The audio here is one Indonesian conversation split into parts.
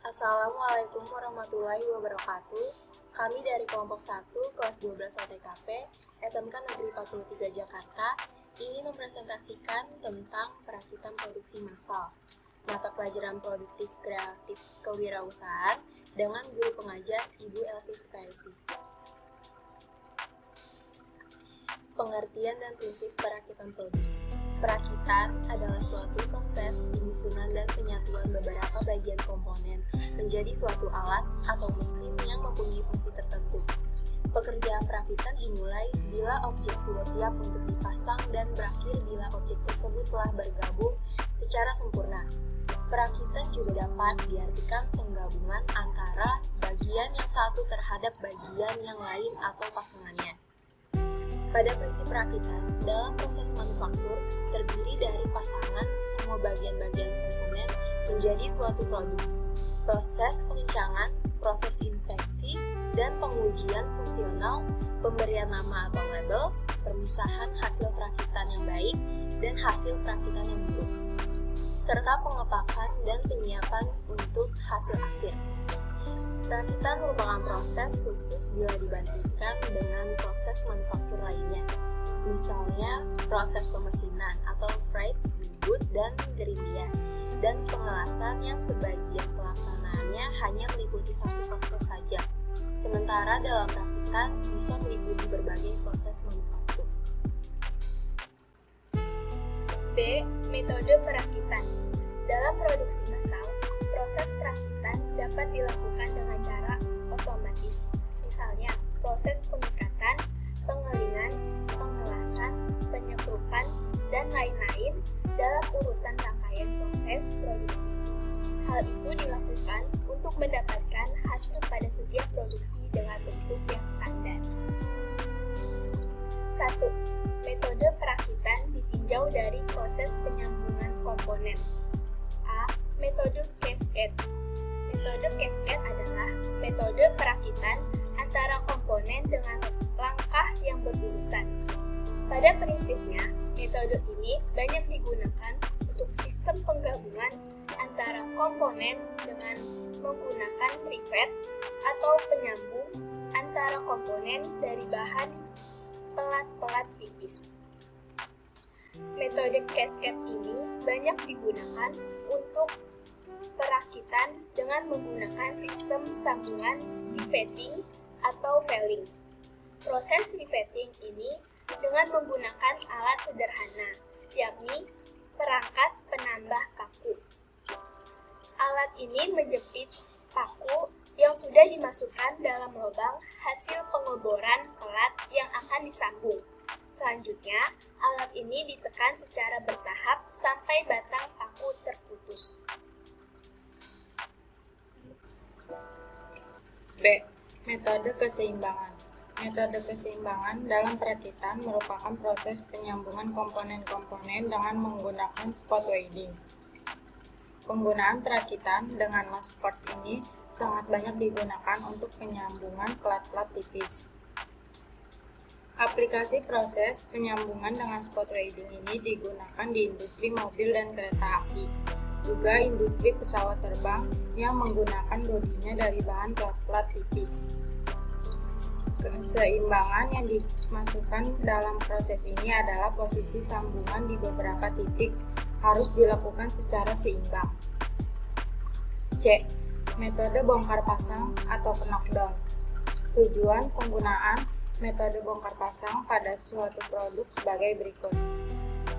Assalamualaikum warahmatullahi wabarakatuh. Kami dari kelompok 1, kelas 12 OTKP, SMK Negeri 43 Jakarta, ingin mempresentasikan tentang perakitan produksi massal, mata pelajaran produktif kreatif kewirausahaan dengan guru pengajar Ibu Elvi Sukaisi. Pengertian dan prinsip perakitan produk. Perakitan adalah suatu proses penyusunan dan penyatuan beberapa bagian komponen menjadi suatu alat atau mesin yang mempunyai fungsi tertentu. Pekerjaan perakitan dimulai bila objek sudah siap untuk dipasang dan berakhir bila objek tersebut telah bergabung secara sempurna. Perakitan juga dapat diartikan penggabungan antara bagian yang satu terhadap bagian yang lain atau pasangannya. Pada prinsip perakitan, dalam proses manufaktur terdiri dari pasangan semua bagian-bagian komponen menjadi suatu produk. Proses pengencangan, proses inspeksi, dan pengujian fungsional, pemberian nama atau label, pemisahan hasil perakitan yang baik dan hasil perakitan yang buruk, serta pengepakan dan penyiapan untuk hasil akhir. Perakitan merupakan proses khusus bila dibandingkan dengan proses manufaktur lainnya. Misalnya, proses pemesinan atau freight, bubut, dan gerindia, dan pengelasan yang sebagian pelaksanaannya hanya meliputi satu proses saja. Sementara dalam perakitan bisa meliputi berbagai proses manufaktur. B. Metode perakitan. Dalam produksi massal, proses perakitan dapat dilakukan dengan cara otomatis. Misalnya, proses pengikatan, pengelingan, pengelasan, penyekrupan, dan lain-lain dalam urutan rangkaian proses produksi. Hal itu dilakukan untuk mendapatkan hasil pada setiap produksi dengan bentuk yang standar. 1. Metode perakitan ditinjau dari proses penyambungan komponen. A. Metode cascade. Metode cascade adalah metode perakitan antara komponen dengan langkah yang berurutan. Pada prinsipnya, metode ini banyak digunakan untuk sistem penggabungan antara komponen dengan menggunakan rivet atau penyambung antara komponen dari bahan pelat-pelat tipis. Metode cascade ini banyak digunakan untuk perakitan dengan menggunakan sistem sambungan riveting atau felling. Proses riveting ini dengan menggunakan alat sederhana, yakni perangkat penambah paku. Alat ini menjepit paku yang sudah dimasukkan dalam lubang hasil pengeboran pelat yang akan disambung. Selanjutnya, alat ini ditekan secara bertahap sampai batang paku terputus. B. Metode keseimbangan. Metode keseimbangan dalam perakitan merupakan proses penyambungan komponen-komponen dengan menggunakan spot welding. Penggunaan perakitan dengan las spot ini sangat banyak digunakan untuk penyambungan pelat-pelat tipis. Aplikasi proses penyambungan dengan spot welding ini digunakan di industri mobil dan kereta api, juga industri pesawat terbang yang menggunakan bodinya dari bahan pelat-pelat tipis. Keseimbangan yang dimasukkan dalam proses ini adalah posisi sambungan di beberapa titik harus dilakukan secara seimbang. C. Metode bongkar pasang atau knockdown. Tujuan penggunaan metode bongkar pasang pada suatu produk sebagai berikut.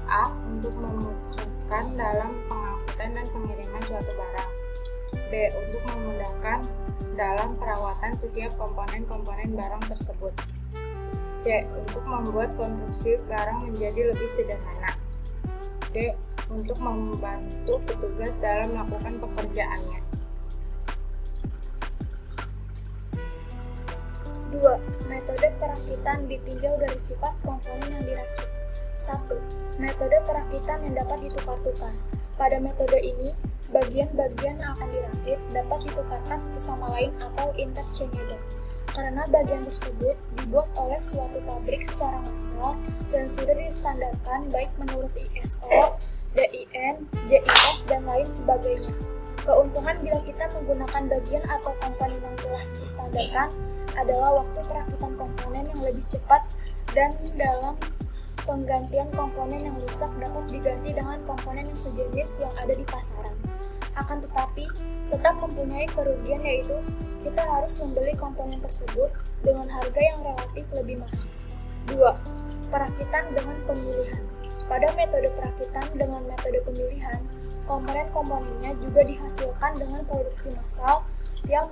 A. Untuk memudahkan dalam pengangkutan dan pengiriman suatu barang. B. Untuk memudahkan dalam perawatan setiap komponen-komponen barang tersebut. C. Untuk membuat konstruksi barang menjadi lebih sederhana. D. Untuk membantu petugas dalam melakukan pekerjaannya. 2. Metode perakitan ditinjau dari sifat komponen yang dirakit. 1. Metode perakitan yang dapat ditukar-tukar. Pada metode ini, bagian-bagian yang akan dirakit dapat ditukarkan satu sama lain atau interchangeable. Karena bagian tersebut dibuat oleh suatu pabrik secara massal dan sudah distandarkan baik menurut ISO, DIN, JIS, dan lain sebagainya. Keuntungan bila kita menggunakan bagian atau komponen yang telah distandarkan adalah waktu perakitan komponen yang lebih cepat dan dalam penggantian komponen yang rusak dapat diganti dengan komponen yang sejenis yang ada di pasaran. Akan tetapi, tetap mempunyai kerugian yaitu kita harus membeli komponen tersebut dengan harga yang relatif lebih mahal. 2. Perakitan dengan pemilihan. Pada metode perakitan dengan metode pemilihan, komponen-komponennya juga dihasilkan dengan produksi massal yang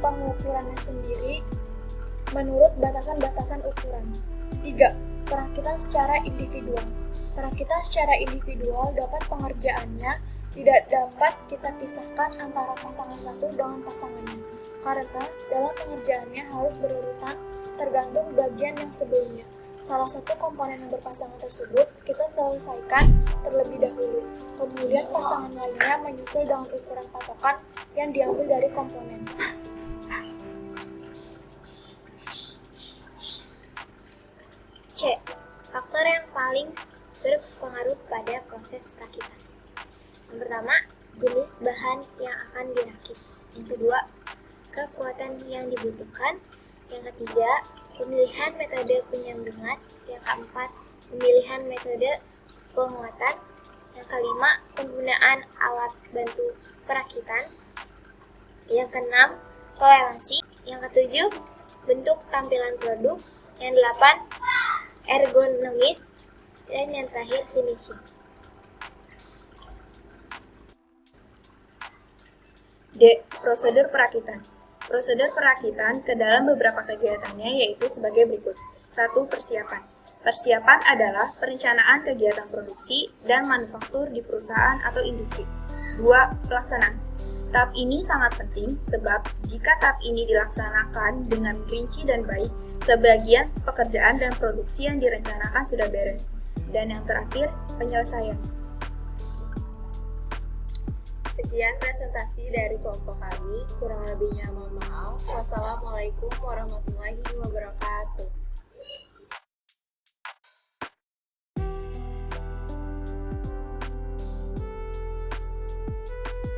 pengukurannya sendiri menurut batasan-batasan ukuran. 3. Perakitan secara individual. Perakitan secara individual dapat pengerjaannya tidak dapat kita pisahkan antara pasangan satu dengan pasangannya, karena dalam pengerjaannya harus berurutan tergantung bagian yang sebelumnya. Salah satu komponen yang berpasangan tersebut kita selesaikan terlebih dahulu, kemudian pasangan lainnya menyusul dengan ukuran patokan yang diambil dari komponen. C. Faktor yang paling berpengaruh pada proses perakitan. Yang pertama, jenis bahan yang akan dirakit. Yang kedua, kekuatan yang dibutuhkan. Yang ketiga, pemilihan metode penyambungan. Yang keempat, pemilihan metode penguatan. Yang kelima, penggunaan alat bantu perakitan. Yang keenam, toleransi. Yang ketujuh, bentuk tampilan produk. Yang delapan, ergonomis. Dan yang terakhir, finishing. D. Prosedur perakitan. Prosedur perakitan ke dalam beberapa kegiatannya yaitu sebagai berikut. 1. Persiapan. Persiapan adalah perencanaan kegiatan produksi dan manufaktur di perusahaan atau industri. 2. Pelaksanaan. Tahap ini sangat penting sebab jika tahap ini dilaksanakan dengan rinci dan baik, sebagian pekerjaan dan produksi yang direncanakan sudah beres. Dan yang terakhir, penyelesaian. Sekian presentasi dari kelompok kami. Kurang lebihnya mohon maaf. Wassalamualaikum warahmatullahi wabarakatuh.